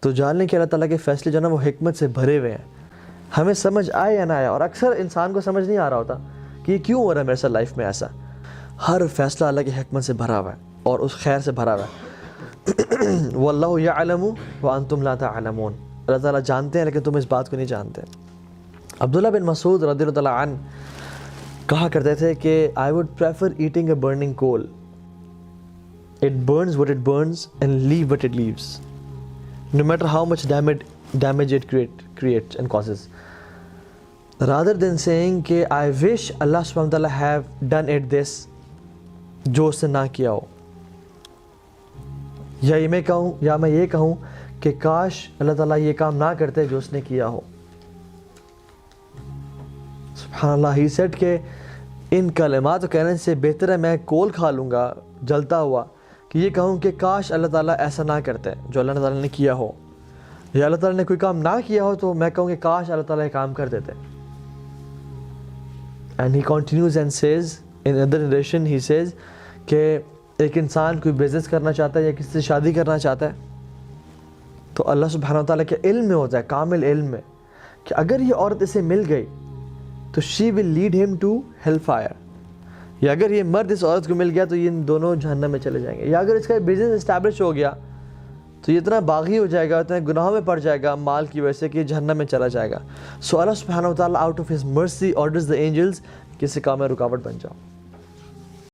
تو جاننے کہ اللہ تعالیٰ کے فیصلے جو ہے نا وہ حکمت سے بھرے ہوئے ہیں، ہمیں سمجھ آئے یا نہ آئے. اور اکثر انسان کو سمجھ نہیں آ رہا ہوتا کہ یہ کیوں ہو رہا ہے میرے ساتھ لائف میں ایسا. ہر فیصلہ اللہ کی حکمت سے بھرا ہوا ہے اور اس خیر سے بھرا ہوا ہے. واللہ یعلم وانتم لا تعلمون، اللہ تعالیٰ جانتے ہیں لیکن تم اس بات کو نہیں جانتے. عبداللہ بن مسعود رضی اللہ تعالیٰ عنہ کہا کرتے تھے کہ I would prefer eating a burning coal. It burns what it burns and leave what it leaves, no matter how much damage it creates and causes, rather than saying کہ I wish Allah subhanahu wa ta'ala have done it this، جو اس نے نہ کیا ہو. یا میں یہ کہوں کہ کاش اللہ تعالیٰ یہ کام نہ کرتے جو اس نے کیا ہو. سبحان اللہ. ہی سیڈ کہ ان کلمات کہنے سے بہتر ہے میں کول کھا لوں گا جلتا ہوا کہ یہ کہوں کہ کاش اللہ تعالیٰ ایسا نہ کرتے جو اللہ تعالیٰ نے کیا ہو، یا اللہ تعالیٰ نے کوئی کام نہ کیا ہو تو میں کہوں کہ کاش اللہ تعالیٰ یہ کام کر دیتے. And he continues and says in other narration, he says کہ ایک انسان کوئی بزنس کرنا چاہتا ہے یا کسی سے شادی کرنا چاہتا ہے تو اللہ سبحانہ و تعالیٰ کے علم میں ہوتا ہے، کامل علم میں، کہ اگر یہ عورت اسے مل گئی تو شی ول لیڈ ہم ٹو ہیل فائر، یا اگر یہ مرد اس عورت کو مل گیا تو یہ ان دونوں جہنم میں چلے جائیں گے. یا اگر اس کا بزنس اسٹیبلش ہو گیا تو یہ اتنا باغی ہو جائے گا، اتنا گناہوں میں پڑ جائے گا مال کی وجہ سے کہ جہنم میں چلا جائے گا. سو اللہ سبحانہ و تعالیٰ out of his mercy orders the angels کہ اس کام میں رکاوٹ بن جاؤ.